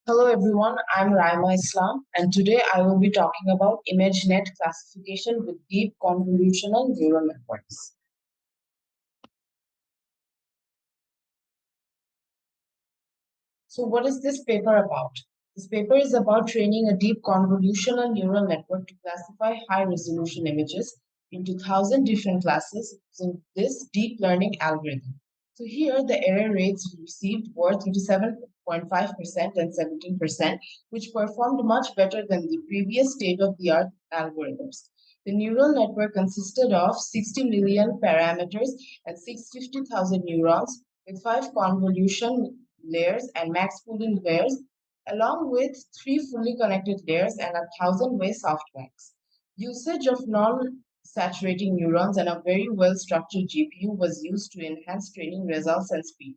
Hello everyone, I'm Raima Islam and today I will be talking about ImageNet classification with deep convolutional neural networks. So what is this paper about? This paper is about training a deep convolutional neural network to classify high resolution images into 1,000 different classes using this deep learning algorithm. So here the error rates received were 37.5% and 17%, which performed much better than the previous state-of-the-art algorithms. The neural network consisted of 60 million parameters and 650,000 neurons with 5 convolution layers and max pooling layers, along with 3 fully connected layers and 1,000-way softmax. Usage of non-saturating neurons and a very well-structured GPU was used to enhance training results and speed.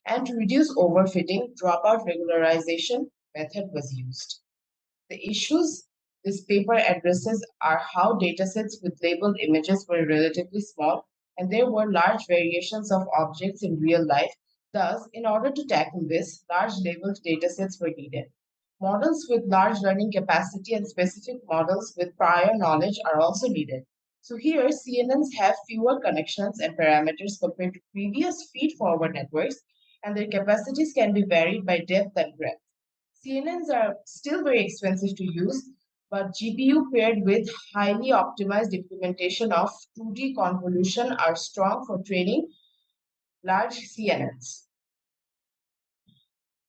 And to reduce overfitting, dropout regularization method was used. The issues this paper addresses are how datasets with labeled images were relatively small and there were large variations of objects in real life. Thus, in order to tackle this, large labeled datasets were needed. Models with large learning capacity and specific models with prior knowledge are also needed. So here, CNNs have fewer connections and parameters compared to previous feed-forward networks, and their capacities can be varied by depth and breadth. CNNs are still very expensive to use, but GPU paired with highly optimized implementation of 2D convolution are strong for training large CNNs.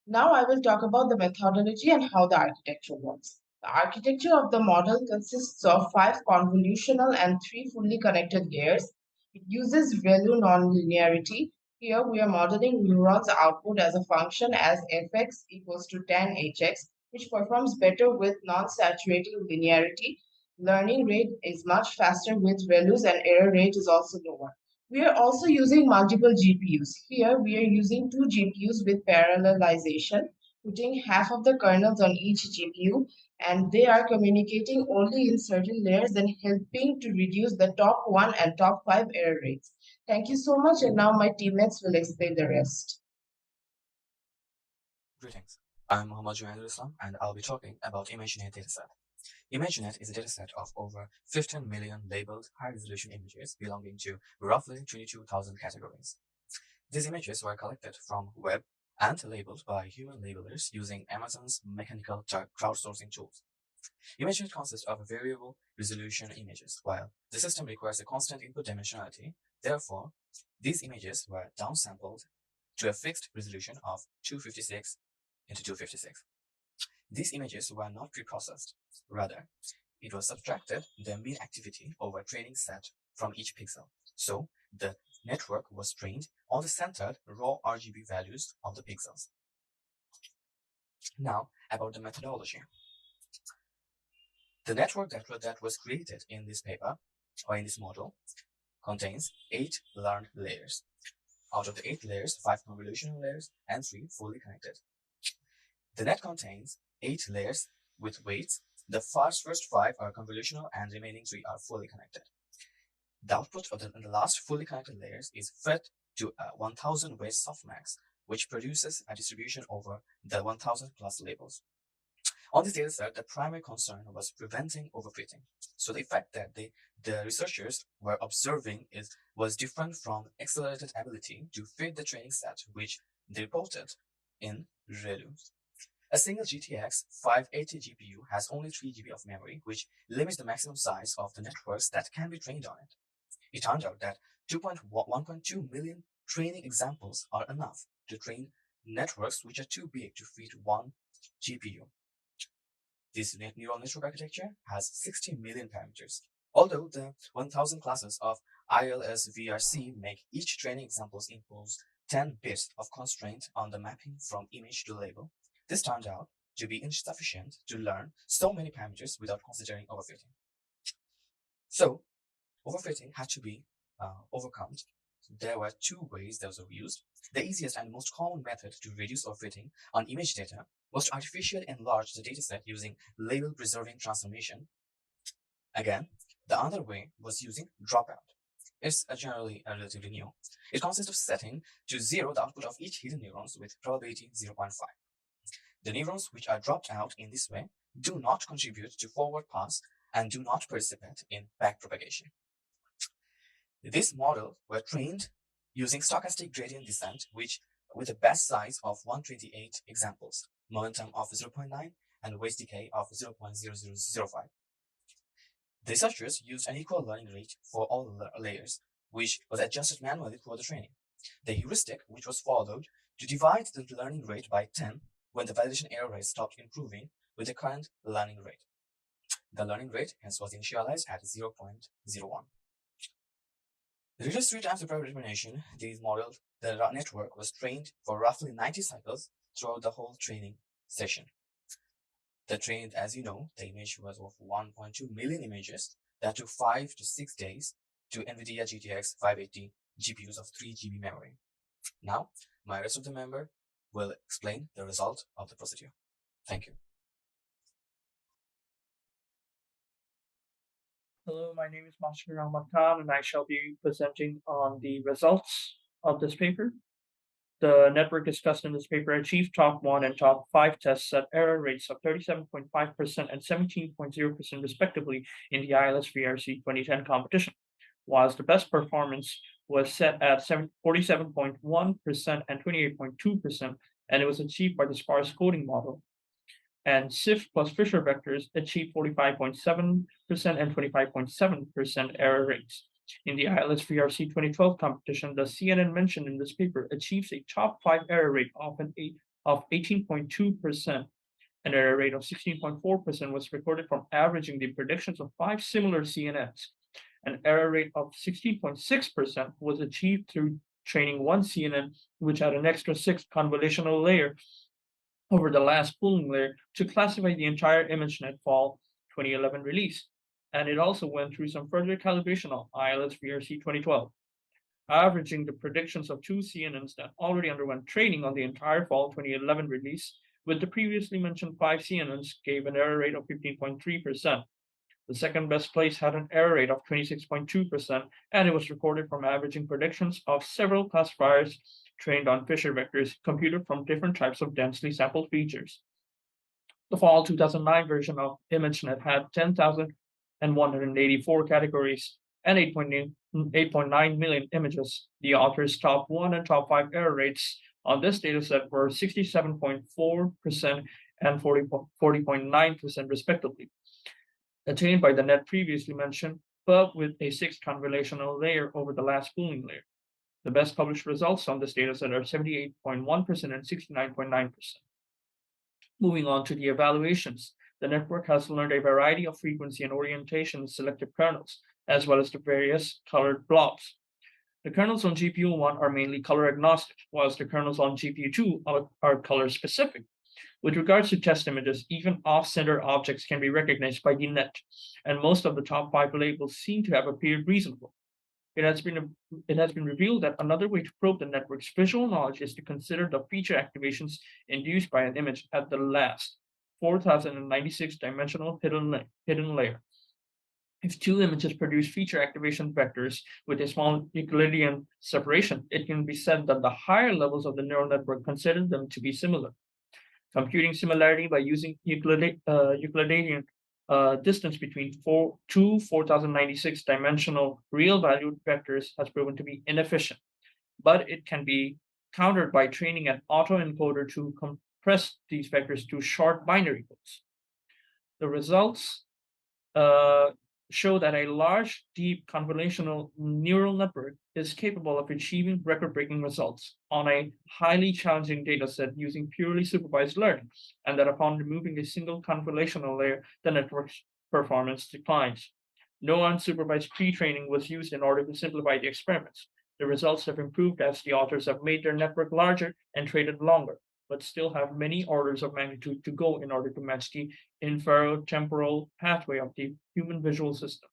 Now I will talk about the methodology and how the architecture works. The architecture of the model consists of 5 convolutional and 3 fully connected layers. It uses ReLU nonlinearity. Here we are modeling neurons output as a function as fx equals to tan hx, which performs better with non-saturating linearity. Learning rate is much faster with ReLUs and error rate is also lower. We are also using multiple GPUs. Here we are using 2 GPUs with parallelization, putting half of the kernels on each GPU, and they are communicating only in certain layers and helping to reduce the top 1 and top 5 error rates. Thank you so much, and now my teammates will explain the rest. Greetings, I'm Mohammad Islam and I'll be talking about ImageNet dataset. ImageNet is a dataset of over 15 million labeled high-resolution images belonging to roughly 22,000 categories. These images were collected from web and labeled by human labelers using Amazon's mechanical crowdsourcing tools. ImageNet consists of variable resolution images, while the system requires a constant input dimensionality. Therefore, these images were downsampled to a fixed resolution of 256 into 256. These images were not preprocessed. Rather, it was subtracted the mean activity over training set from each pixel. So, the network was trained on the centered raw RGB values of the pixels. Now, about the methodology. The network that was created in this paper, or in this model, contains 8 learned layers. Out of the 8 layers, 5 convolutional layers and 3 fully connected. The net contains 8 layers with weights. The first 5 are convolutional and remaining 3 are fully connected. The output of the last fully connected layers is fed to a 1000-way softmax, which produces a distribution over the 1000 plus labels. On this dataset, the primary concern was preventing overfitting. So the effect that the researchers were observing was different from accelerated ability to fit the training set, which they reported in ReLU. A single GTX 580 GPU has only 3 GB of memory, which limits the maximum size of the networks that can be trained on it. It turned out that 1.2 million training examples are enough to train networks which are too big to fit one GPU. This neural network architecture has 60 million parameters. Although the 1000 classes of ILSVRC make each training examples equals 10 bits of constraint on the mapping from image to label, this turned out to be insufficient to learn so many parameters without considering overfitting. So, overfitting had to be overcome. There were 2 ways those were used. The easiest and most common method to reduce overfitting on image data was to artificially enlarge the dataset using label-preserving transformation. Again, the other way was using dropout. It's generally relatively new. It consists of setting to 0 the output of each hidden neurons with probability 0.5. The neurons which are dropped out in this way do not contribute to forward pass and do not participate in backpropagation. This model were trained using stochastic gradient descent, which with a best size of 128 examples, momentum of 0.9, and weight decay of 0.0005. The researchers used an equal learning rate for all layers, which was adjusted manually for the training. The heuristic which was followed to divide the learning rate by 10 when the validation error rate stopped improving with the current learning rate. The learning rate hence was initialized at 0.01. The reduced 3 times the probability determination, the network was trained for roughly 90 cycles throughout the whole training session. The trained, as you know, the image was of 1.2 million images that took 5 to 6 days to NVIDIA GTX 580 GPUs of 3 GB memory. Now, my rest of the member will explain the result of the procedure. Thank you. Hello, my name is Master Ahmad Khan, and I shall be presenting on the results of this paper. The network discussed in this paper achieved top 1 and top 5 tests at error rates of 37.5% and 17.0% respectively in the ILS VRC 2010 competition, whilst the best performance was set at 47.1% and 28.2%, and it was achieved by the sparse coding model. And SIF plus Fisher vectors achieved 45.7% and 25.7% error rates. In the ILS VRC 2012 competition, the CNN mentioned in this paper achieves a top 5 error rate of 18.2%. An error rate of 16.4% was recorded from averaging the predictions of 5 similar CNNs. An error rate of 16.6% was achieved through training one CNN, which had an extra 6 convolutional layer over the last pooling layer to classify the entire ImageNet Fall 2011 release. And it also went through some further calibration of ILS VRC 2012, averaging the predictions of 2 CNNs that already underwent training on the entire Fall 2011 release, with the previously mentioned 5 CNNs gave an error rate of 15.3%. The second best place had an error rate of 26.2%, and it was recorded from averaging predictions of several classifiers trained on Fisher vectors computed from different types of densely sampled features. The Fall 2009 version of ImageNet had 10,184 categories and 8.9 million images. The author's top 1 and top 5 error rates on this dataset were 67.4% and 40.9% respectively, attained by the net previously mentioned, but with a 6th convolutional layer over the last pooling layer. The best published results on this dataset are 78.1% and 69.9%. Moving on to the evaluations, the network has learned a variety of frequency and orientation selective kernels, as well as the various colored blobs. The kernels on GPU 1 are mainly color agnostic, whilst the kernels on GPU 2 are color specific. With regards to test images, even off-center objects can be recognized by the net, and most of the top 5 labels seem to have appeared reasonable. It has been revealed that another way to probe the network's visual knowledge is to consider the feature activations induced by an image at the last 4096 dimensional hidden layer. If 2 images produce feature activation vectors with a small Euclidean separation, it can be said that the higher levels of the neural network consider them to be similar. Computing similarity by using Euclidean distance between 4096 dimensional real valued vectors has proven to be inefficient, but it can be countered by training an autoencoder to compress these vectors to short binary codes. The results show that a large, deep convolutional neural network is capable of achieving record-breaking results on a highly challenging dataset using purely supervised learning, and that upon removing a single convolutional layer, the network's performance declines. No unsupervised pre-training was used in order to simplify the experiments. The results have improved as the authors have made their network larger and traded longer, but still have many orders of magnitude to go in order to match the inferotemporal pathway of the human visual system.